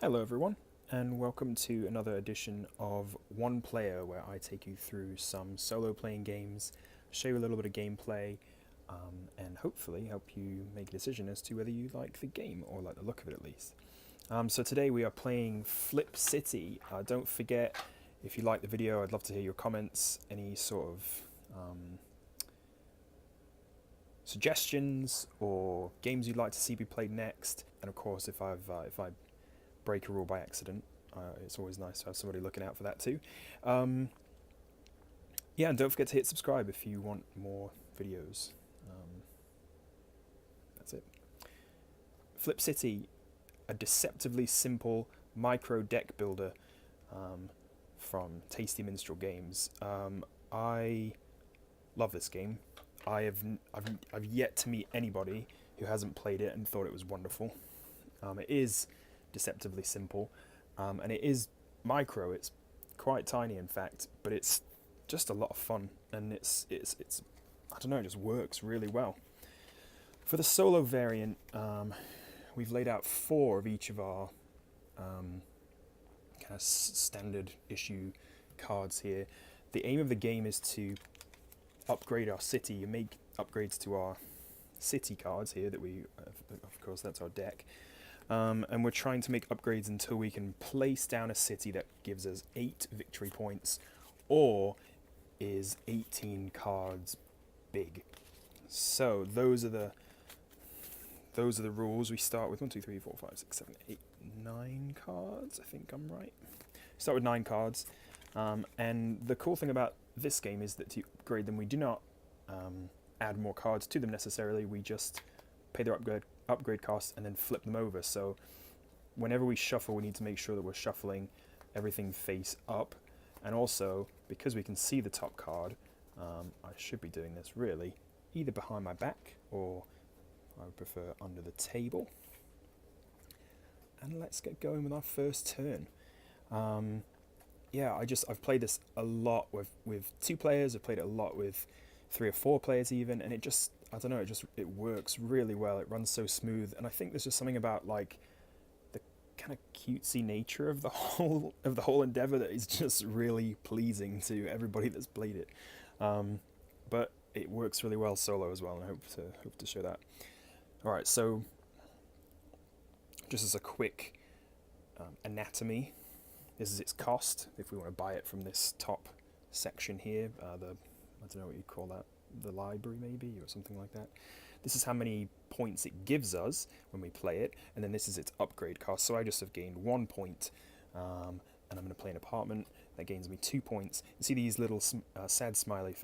Hello everyone, and welcome to another edition of One Player, where I take you through some solo playing games, show you a little bit of gameplay, and hopefully help you make a decision as to whether you like the game, or like the look of it at least. So today we are playing Flip City. Don't forget, if you like the video, I'd love to hear your comments, any sort of suggestions or games you'd like to see be played next. And of course, if I break a rule by accident, it's always nice to have somebody looking out for that too. Yeah, and don't forget to hit subscribe if you want more videos. That's it. Flip City, a deceptively simple micro deck builder from Tasty Minstrel Games. I love this game. I've yet to meet anybody who hasn't played it and thought it was wonderful. It is deceptively simple, and it is micro. It's quite tiny, in fact, but it's just a lot of fun, and it's I don't know, it just works really well. For the solo variant, we've laid out 4 of each of our kind of standard issue cards here. The aim of the game is to upgrade our city. You make upgrades to our city cards here that we, of course, that's our deck. And we're trying to make upgrades until we can place down a city that gives us 8 victory points or is 18 cards big. So those are the rules. We start with 1, 2, 3, 4, 5, 6, 7, 8, 9 cards. I think I'm right. Start with 9 cards. And the cool thing about this game is that to upgrade them, we do not add more cards to them necessarily. We just pay their upgrade cost and then flip them over. So whenever we shuffle, we need to make sure that we're shuffling everything face up. And also, because we can see the top card, I should be doing this really either behind my back, or I would prefer under the table. And let's get going with our first turn. Yeah, I've played this a lot with 2 players. I've played it a lot with 3 or 4 players even, and I don't know, it works really well. It runs so smooth, and I think there's just something about like the kind of cutesy nature of the whole endeavor that is just really pleasing to everybody that's played it. But it works really well solo as well, and I hope to show that. All right, so just as a quick anatomy, this is its cost if we want to buy it from this top section here. I don't know what you call that, the library maybe, or something like that. This is how many points it gives us when we play it, and then this is its upgrade cost. So I just have gained 1 point, and I'm going to play an apartment that gains me 2 points. You see these little sad smiles,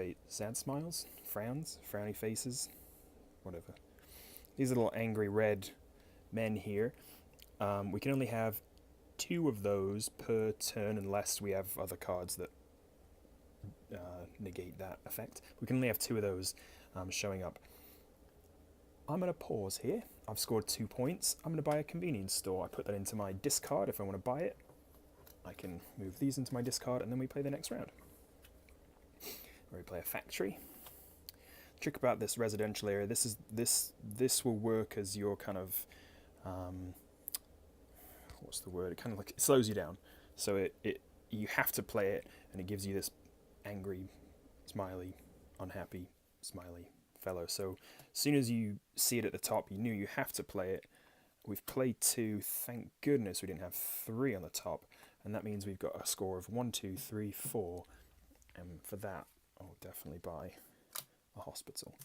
frowny faces, whatever. These little angry red men here. We can only have 2 of those per turn unless we have other cards that negate that effect. We can only have 2 of those showing up. I'm going to pause here. I've scored 2 points. I'm going to buy a convenience store. I put that into my discard if I want to buy it. I can move these into my discard, and then we play the next round. Where we play a factory. The trick about this residential area, this will work as your kind of what's the word? It kind of like, it slows you down. So you have to play it, and it gives you this angry, smiley, unhappy, smiley fellow. So as soon as you see it at the top, you knew you have to play it. We've played 2. Thank goodness we didn't have 3 on the top, and that means we've got a score of 1, 2, 3, 4. And for that, I'll definitely buy a hospital.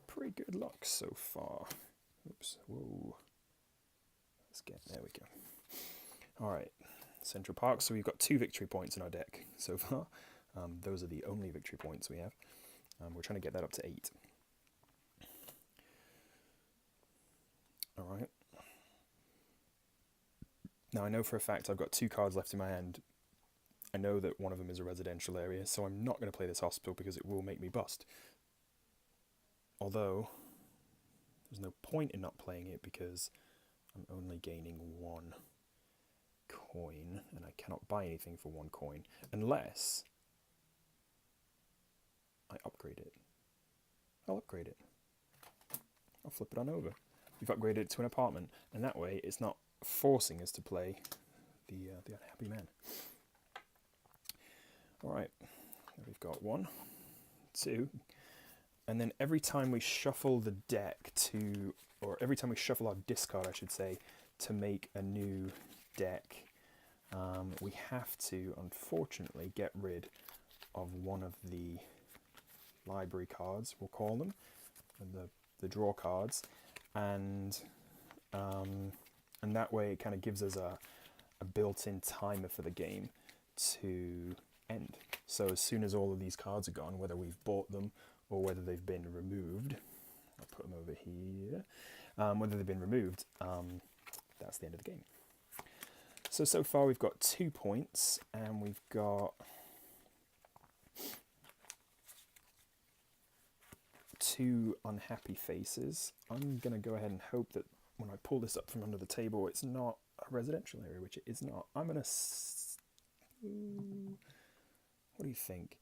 Pretty good luck so far. Oops. Whoa. There we go. All right, Central Park. So we've got 2 victory points in our deck so far. Those are the only victory points we have. We're trying to get that up to 8. All right. Now I know for a fact I've got 2 cards left in my hand. I know that one of them is a residential area, so I'm not going to play this hospital because it will make me bust. Although, there's no point in not playing it because I'm only gaining 1 coin, and I cannot buy anything for 1 coin unless I upgrade it. I'll upgrade it. I'll flip it on over. We've upgraded it to an apartment, and that way it's not forcing us to play the unhappy man. All right, we've got 1, 2, and then every time we shuffle the deck or every time we shuffle our discard, I should say, to make a new deck, we have to, unfortunately, get rid of one of the library cards, we'll call them, and the draw cards, and that way it kind of gives us a built-in timer for the game to end. So as soon as all of these cards are gone, whether we've bought them or whether they've been removed, I'll put them over here, whether they've been removed, that's the end of the game. So far we've got 2 points, and we've got 2 unhappy faces. I'm going to go ahead and hope that when I pull this up from under the table, it's not a residential area, which it is not. I'm going to... What do you think?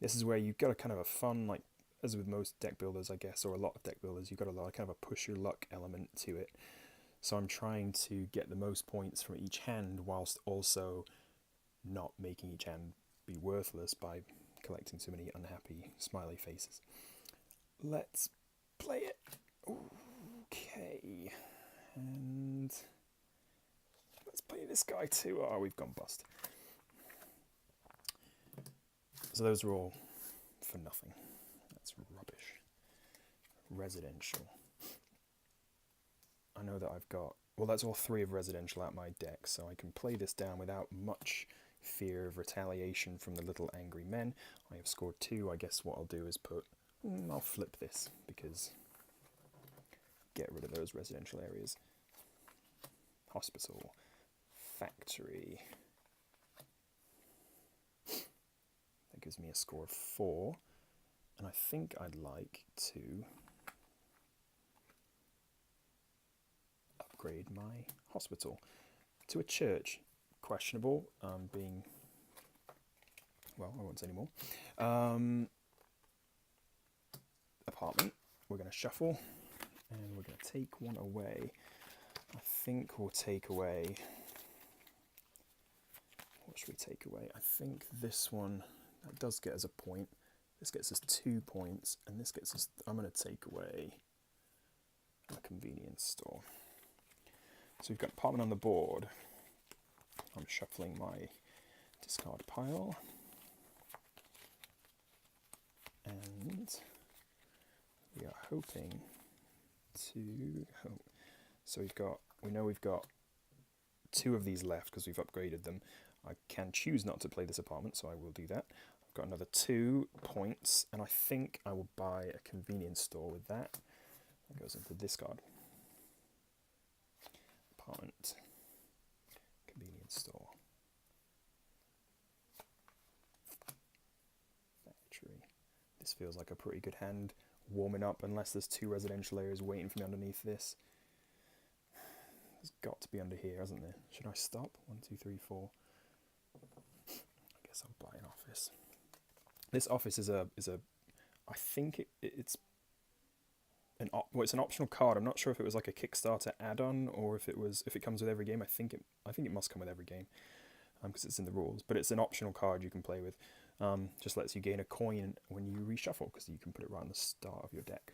This is where you've got a kind of a fun, like, as with most deck builders, I guess, or a lot of deck builders, you've got a lot of kind of a push your luck element to it. So I'm trying to get the most points from each hand whilst also not making each hand be worthless by collecting so many unhappy smiley faces. Let's play it. Okay. And let's play this guy too. Oh, we've gone bust. So those are all for nothing. That's rubbish. Residential. I know that I've got... Well, that's all 3 of residential out my deck, so I can play this down without much fear of retaliation from the little angry men. I have scored 2. I guess what I'll do is I'll flip this, because get rid of those residential areas. Hospital. Factory. That gives me a score of 4. And I think I'd like to upgrade my hospital to a church. Questionable, being... Well, I won't say anymore. Apartment. We're going to shuffle, and we're going to take one away. I think we'll take away... What should we take away? I think this one... That does get us a point. This gets us 2 points, and this gets us... I'm going to take away a convenience store. So we've got apartment on the board. I'm shuffling my discard pile. And we are hoping to... So we know we've got 2 of these left because we've upgraded them. I can choose not to play this apartment, so I will do that. I've got another 2 points, and I think I will buy a convenience store with that. That goes into discard. Apartment. Convenience store. Factory. This feels like a pretty good hand. Warming up, unless there's 2 residential areas waiting for me underneath this. There's got to be under here, hasn't there? Should I stop? 1, 2, 3, 4. I guess I'll buy an office. This office is a I think it's an optional card. I'm not sure if it was like a Kickstarter add-on or if it comes with every game. I think it must come with every game because it's in the rules. But it's an optional card you can play with. Just lets you gain a coin when you reshuffle because you can put it right on the start of your deck.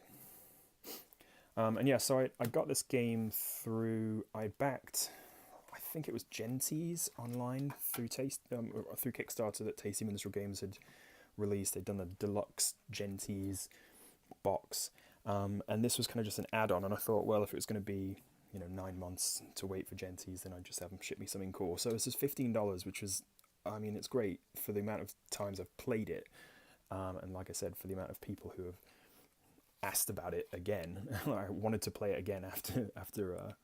And yeah, so I got this game through... I backed... I think it was Gentees online through through Kickstarter that Tasty Minstrel Games had released. They'd done a deluxe Gentees box, and this was kind of just an add-on. And I thought, well, if it was going to be 9 months to wait for Gentees, then I'd just have them ship me something cool. So this is $15, which is, I mean, it's great for the amount of times I've played it, and like I said, for the amount of people who have asked about it again. I wanted to play it again after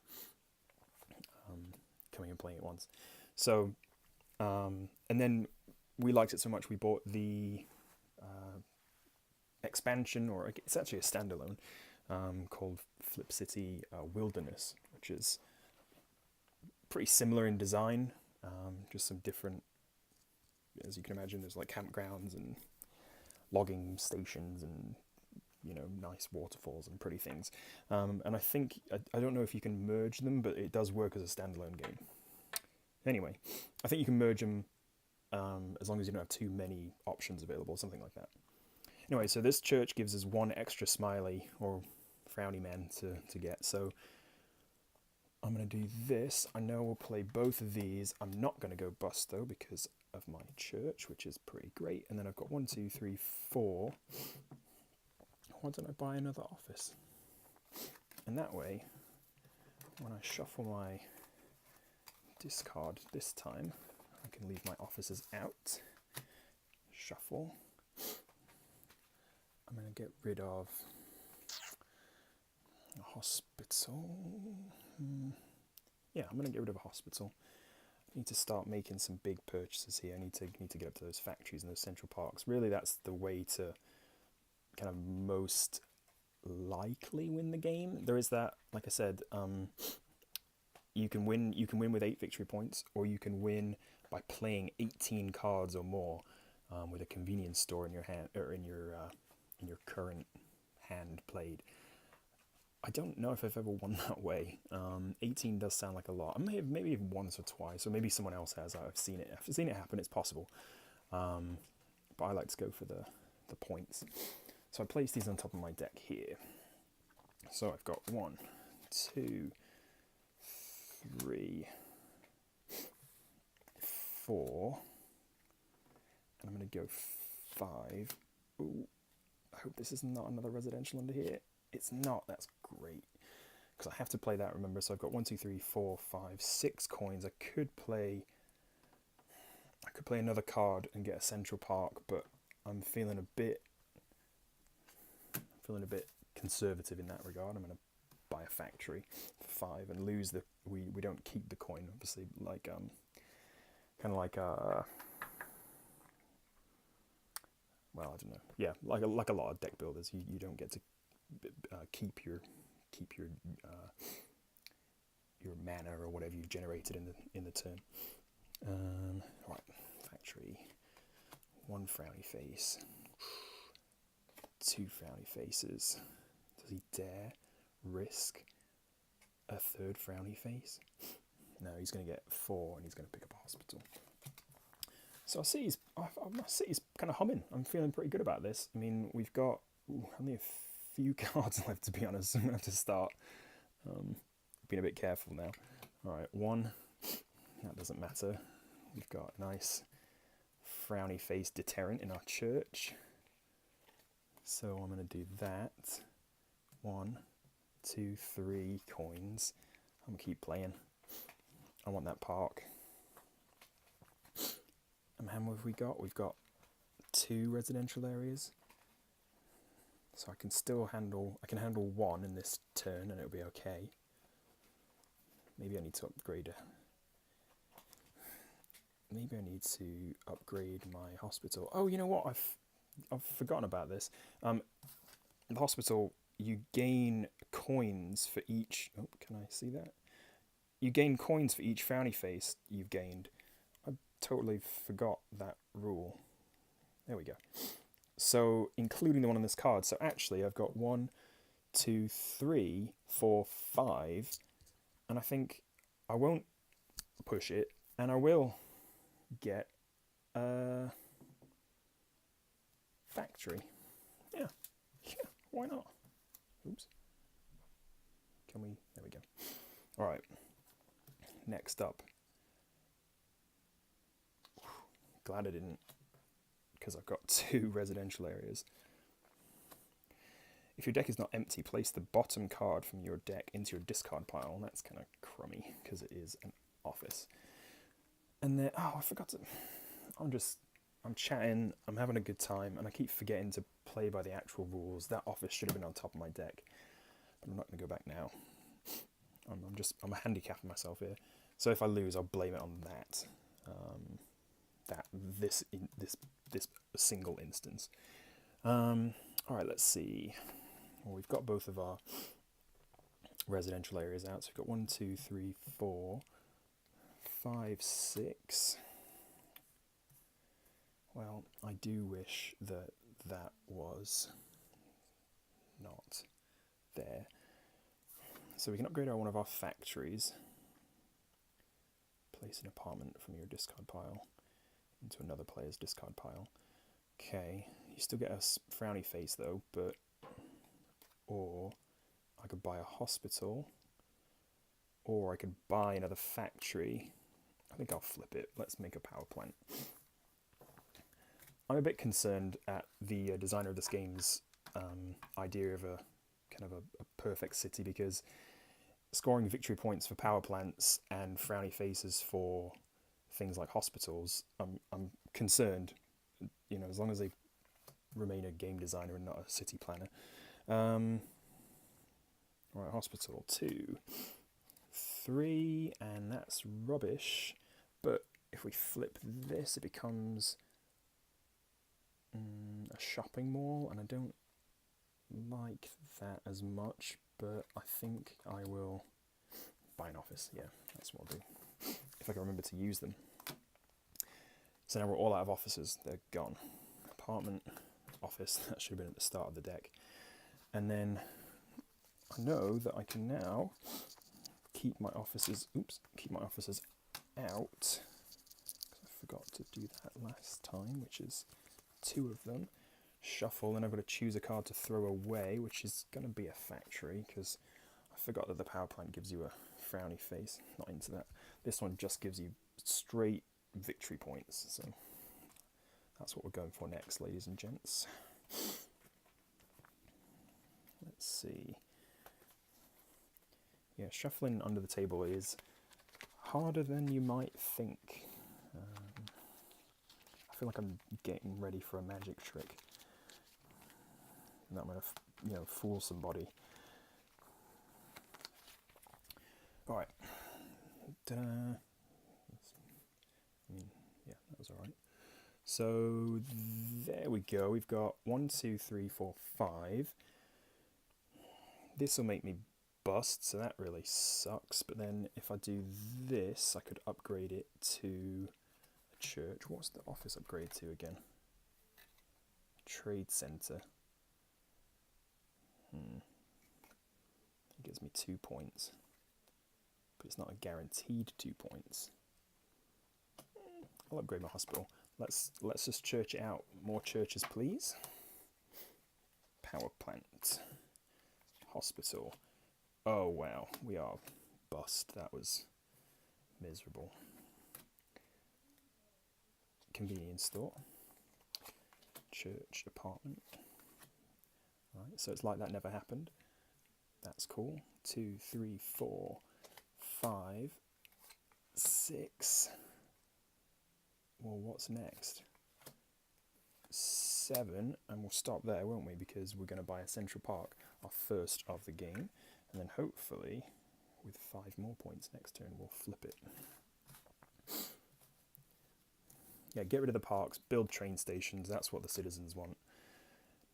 coming and playing it once. So, and then we liked it so much we bought the expansion, or it's actually a standalone, called Flip City Wilderness, which is pretty similar in design, just some different, as you can imagine, there's like campgrounds and logging stations and you know, nice waterfalls and pretty things. And I think, I don't know if you can merge them, but it does work as a standalone game. Anyway, I think you can merge them as long as you don't have too many options available, something like that. Anyway, so this church gives us one extra smiley or frowny man to get. So I'm going to do this. I know we'll play both of these. I'm not going to go bust though because of my church, which is pretty great. And then I've got 1, 2, 3, 4. Why don't I buy another office? And that way, when I shuffle my discard this time, I can leave my offices out. Shuffle. I'm going to get rid of a hospital. Yeah, I'm going to get rid of a hospital. I need to start making some big purchases here. I need to get up to those factories and those central parks. Really, that's the way to kind of most likely win the game. There is that, like I said, you can win with 8 victory points, or you can win by playing 18 cards or more with a convenience store in your hand or in your current hand played. I don't know if I've ever won that way. 18 does sound like a lot. I may have maybe even once or twice, or maybe someone else has. I've seen it happen. It's possible, but I like to go for the points. So I place these on top of my deck here. So I've got 1, 2, 3, 4, and I'm going to go 5. Ooh, I hope this is not another residential under here. It's not. That's great, because I have to play that, remember. So I've got 1, 2, 3, 4, 5, 6 coins. I could play another card and get a central park, but I'm feeling a bit conservative in that regard. I'm going to buy a factory for 5 and lose the. We don't keep the coin, obviously, like kind of like well, I don't know. Yeah, like a lot of deck builders, you don't get to keep your mana or whatever you've generated in the turn. Right, factory. 1 frowny face. 2 frowny faces. Does he dare risk a 3rd frowny face? No, he's going to get 4 and he's going to pick up a hospital. So my city's kind of humming. I'm feeling pretty good about this. I mean, we've got only a few cards left, to be honest. I'm going to have to start being a bit careful now. All right, 1. That doesn't matter. We've got a nice frowny face deterrent in our church. So I'm going to do that. 1, 2, 3 coins. I'm going to keep playing. I want that park. And how many have we got? We've got 2 residential areas. So I can handle 1 in this turn and it'll be okay. Maybe I need to upgrade my hospital. Oh, you know what? I've forgotten about this. The hospital, you gain coins for each. Oh, can I see that? You gain coins for each frowny face you've gained. I totally forgot that rule. There we go. So including the one on this card. So actually, I've got 1, 2, 3, 4, 5, and I think I won't push it, and I will get a factory. Yeah, why not? Oops. There we go. All right. Next up. Glad I didn't, because I've got 2 residential areas. If your deck is not empty, place the bottom card from your deck into your discard pile. And that's kind of crummy, because it is an office. And then, I forgot to... I'm chatting, I'm having a good time, and I keep forgetting to play by the actual rules. That office should have been on top of my deck, but I'm not going to go back now. I'm handicapping myself here. So if I lose, I'll blame it on that. This single instance. All right, let's see. Well, we've got both of our residential areas out. So we've got 1, 2, 3, 4, 5, 6. Well, I do wish that was not there. So we can upgrade one of our factories. Place an apartment from your discard pile into another player's discard pile. Okay, you still get a frowny face though, but... Or I could buy a hospital, or I could buy another factory. I think I'll flip it. Let's make a power plant. I'm a bit concerned at the designer of this game's idea of a kind of a perfect city, because scoring victory points for power plants and frowny faces for things like hospitals, I'm concerned, you know, as long as they remain a game designer and not a city planner. Right, hospital 2, 3, and that's rubbish. But if we flip this, it becomes a shopping mall, and I don't like that as much, but I think I will buy an office. Yeah, that's what I'll do, if I can remember to use them. So now we're all out of offices. They're gone. Apartment, office, that should have been at the start of the deck. And then I know that I can now keep my offices, keep my offices out, because I forgot to do that last time, which is 2 of them. Shuffle, and I've got to choose a card to throw away, which is going to be a factory, because I forgot that the power plant gives you a frowny face. Not into that. This one just gives you straight victory points, so that's what we're going for next, ladies and gents. Let's see. Yeah, shuffling under the table is harder than you might think. I feel like I'm getting ready for a magic trick. And that might, you know, fool somebody. All right. Ta-da. I mean, yeah, that was all right. So there we go. We've got 1, 2, 3, 4, 5. This will make me bust, so that really sucks. But then if I do this, I could upgrade it to a church. What's the office upgrade to again? Trade center. It gives me 2 points, but it's not a guaranteed 2 points. I'll upgrade my hospital. Let's just church it out. More churches, please. Power plant. Hospital. Oh wow, we are bust. That was miserable. Convenience store. Church, apartment. Right, so it's like that never happened. That's cool. 2, 3, 4, 5, 6. Well, what's next? 7, and we'll stop there, won't we? Because we're going to buy a Central Park, our first of the game, and then hopefully, with 5 more points next turn, we'll flip it. Yeah, get rid of the parks, build train stations. That's what the citizens want.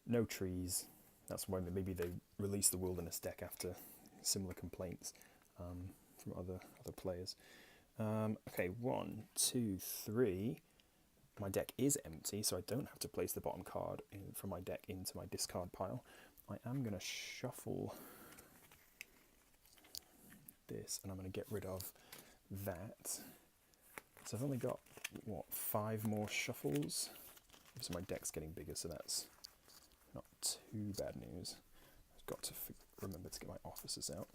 No trees. That's why maybe they released the wilderness deck after similar complaints from other players. Okay, 1, 2, 3. My deck is empty, so I don't have to place the bottom card from my deck into my discard pile. I am going to shuffle this, and I'm going to get rid of that. So I've only got, what, 5 more shuffles? So my deck's getting bigger, so that's not too bad news. I've got to remember to get my officers out.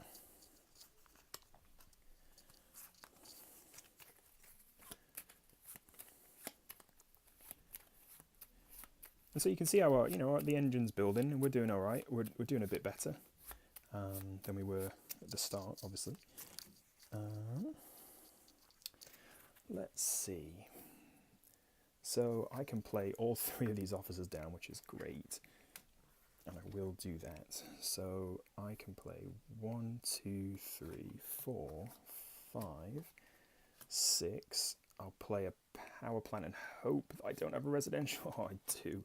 And so you can see how the engine's building, and we're doing all right. We're doing a bit better than we were at the start, obviously. Let's see. So I can play all 3 of these officers down, which is great, and I will do that. So I can play 1, 2, 3, 4, 5, 6. I'll play a power plant and hope that I don't have a residential. Oh, I do.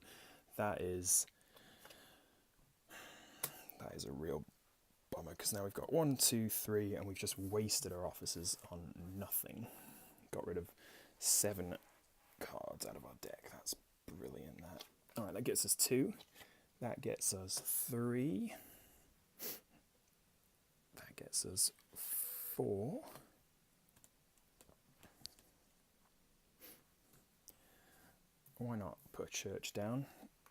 That is a real bummer, because now we've got 1, 2, 3, and we've just wasted our officers on nothing. Got rid of 7 cards out of our deck. That's brilliant, that. Alright, that gets us 2. That gets us 3. That gets us 4. Why not put a church down?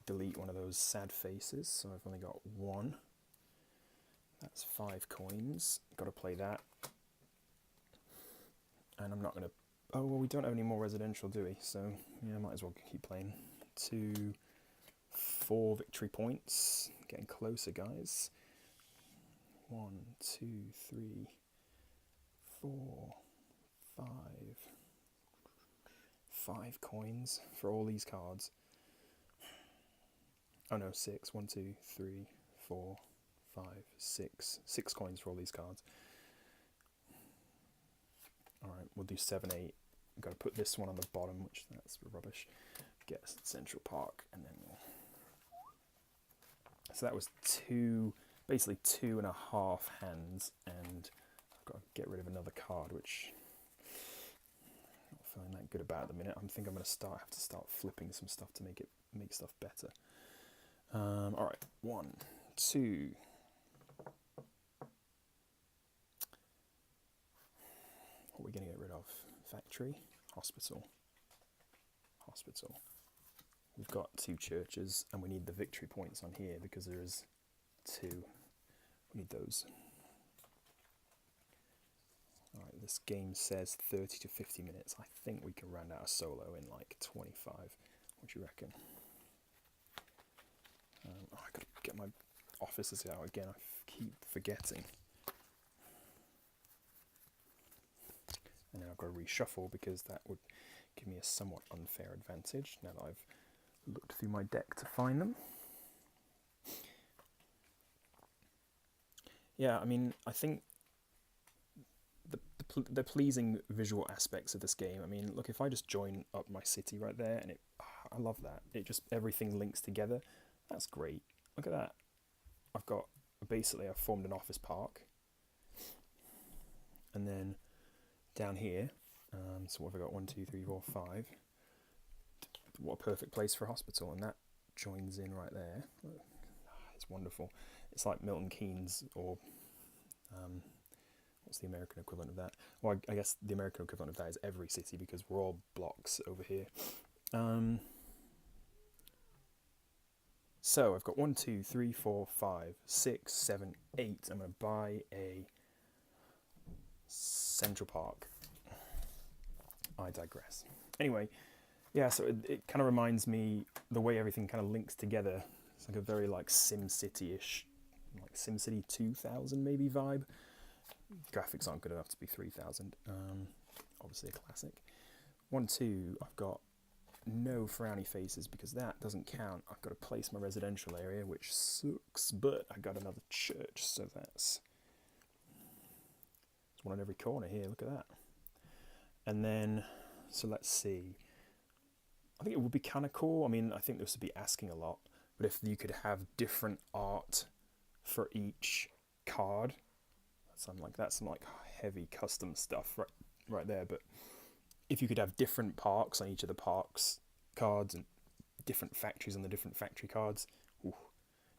Delete one of those sad faces, so I've only got 1. That's 5 coins. Got to play that. And I'm not going to... Oh, well, we don't have any more residential, do we? So, yeah, I might as well keep playing. 2, 4 victory points. Getting closer, guys. 1, 2, 3, 4, 5. 5 coins for all these cards. Oh no, 6. 1, 2, 3, 4, 5, 6. 6 coins for all these cards. Alright, we'll do 7, 8. I've got to put this one on the bottom, which that's rubbish. Get Central Park, and then we'll... So that was 2, basically 2.5 hands, and I've got to get rid of another card, which I'm not feeling that good about at the minute. I think I'm going to have to start flipping some stuff to make stuff better. Alright, 1, 2. What are we going to get rid of? Factory, hospital. Hospital. We've got 2 churches, and we need the victory points on here because there is 2. We need those. Alright, this game says 30 to 50 minutes. I think we can round out a solo in like 25. What do you reckon? I've got to get my officers out again. I keep forgetting. And then I've got to reshuffle because that would give me a somewhat unfair advantage now that I've looked through my deck to find them. Yeah, I mean, I think the pleasing visual aspects of this game, I mean, look, if I just join up my city right there, and I love that. It just, everything links together. That's great. Look at that. I've formed an office park. And then down here, so what have I got? 1, 2, 3, 4, 5. What a perfect place for a hospital, and that joins in right there. It's wonderful. It's like Milton Keynes, or what's the American equivalent of that? Well, I guess the American equivalent of that is every city because we're all blocks over here. So I've got 1, 2, 3, 4, 5, 6, 7, 8. I'm going to buy a Central Park. I digress. Anyway, yeah, so it kind of reminds me the way everything kind of links together. It's like a very like SimCity-ish, like SimCity 2000 maybe vibe. Graphics aren't good enough to be 3000. Obviously a classic. 1, 2, I've got no frowny faces because that doesn't count. I've got to place my residential area, which sucks, but I got another church, so there's one on every corner here. Look at that. And then, so let's see. I think it would be kind of cool. I mean, I think this would be asking a lot, but if you could have different art for each card, that's some like heavy custom stuff right there. But if you could have different parks on each of the parks cards and different factories on the different factory cards, ooh,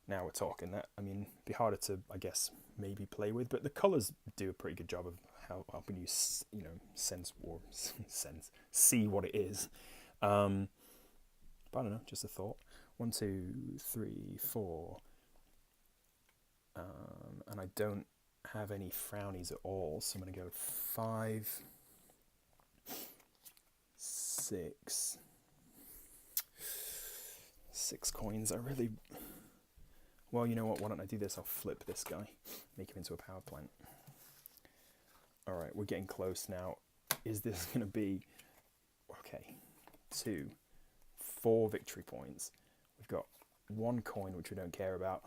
now we're talking. That, I mean, it'd be harder to, I guess, maybe play with, but the colours do a pretty good job of helping you, see what it is. But I don't know, just a thought. 1, 2, 3, 4. And I don't have any frownies at all, so I'm going to go 5, 6. 6 coins. Well, you know what? Why don't I do this? I'll flip this guy, make him into a power plant. All right, we're getting close now. Is this going to be... Okay, 2, 4 victory points. We've got 1 coin, which we don't care about.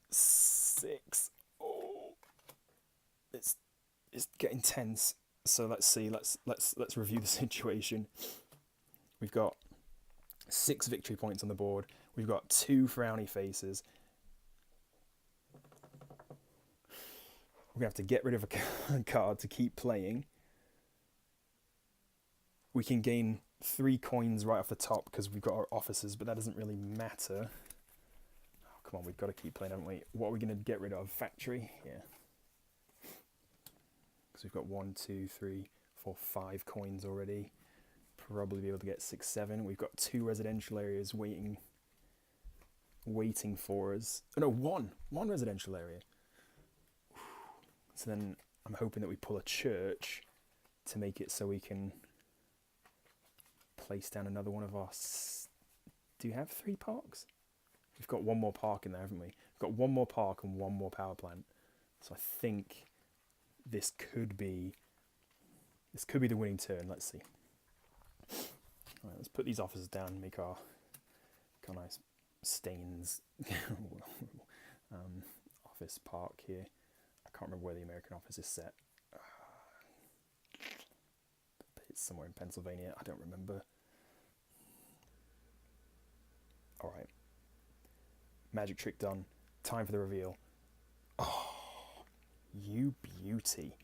6. Oh, it's getting tense. So let's see. Let's review the situation. We've got 6 victory points on the board. We've got 2 frowny faces. We're going to have to get rid of a card to keep playing. We can gain 3 coins right off the top because we've got our officers, but that doesn't really matter. come on, we've got to keep playing, haven't we? What are we going to get rid of? Factory? Yeah. Because we've got 1, 2, 3, 4, 5 coins already. Probably be able to get 6, 7. We've got 2 residential areas waiting for us. Oh no, one residential area. So then I'm hoping that we pull a church to make it so we can place down another one of our... Do you have 3 parks? We've got 1 more park in there, haven't we? We've got 1 more park and 1 more power plant. So I think this could be the winning turn. Let's see. All right, let's put these offices down and make our nice Staines office park here. I can't remember where the American office is set. It's somewhere in Pennsylvania. I don't remember. All right. Magic trick done. Time for the reveal. Oh, you beauty.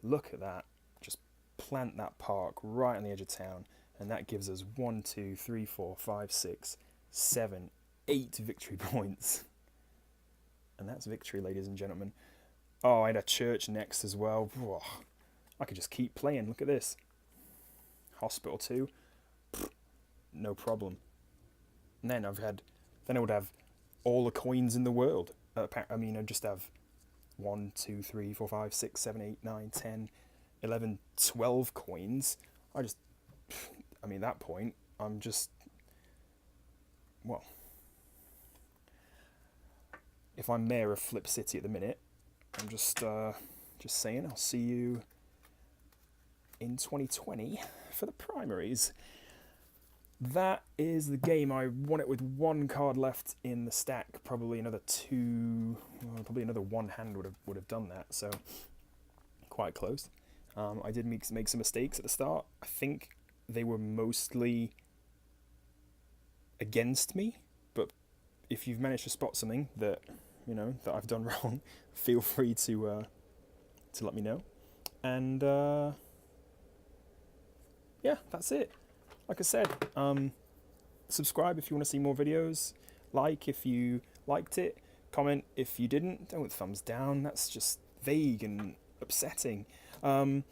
Look at that. Just plant that park right on the edge of town. And that gives us 1, 2, 3, 4, 5, 6, 7, 8 victory points. And that's victory, ladies and gentlemen. Oh, I had a church next as well. Whoa. I could just keep playing. Look at this. Hospital 2. No problem. And then I would have all the coins in the world. I mean, I'd just have 1, 2, 3, 4, 5, 6, 7, 8, 9, 10, 11, 12 coins. I mean, at that point, I'm just... Well... If I'm mayor of Flip City at the minute, I'm just saying, I'll see you in 2020 for the primaries. That is the game. I won it with 1 card left in the stack. Probably another 2, probably another 1 hand would have done that. So quite close. I did make some mistakes at the start. I think they were mostly against me. But if you've managed to spot something that that I've done wrong, feel free to let me know. And yeah, that's it. Like I said, subscribe if you want to see more videos. Like if you liked it. Comment if you didn't. Don't thumbs down. That's just vague and upsetting. But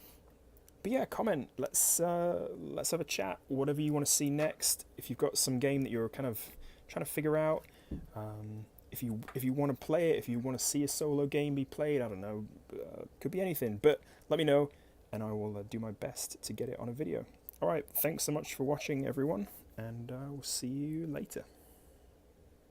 yeah, comment. Let's have a chat. Whatever you want to see next. If you've got some game that you're kind of trying to figure out. If you want to play it. If you want to see a solo game be played. I don't know. Could be anything. But let me know, and I will do my best to get it on a video. Alright, thanks so much for watching, everyone, and I will see you later.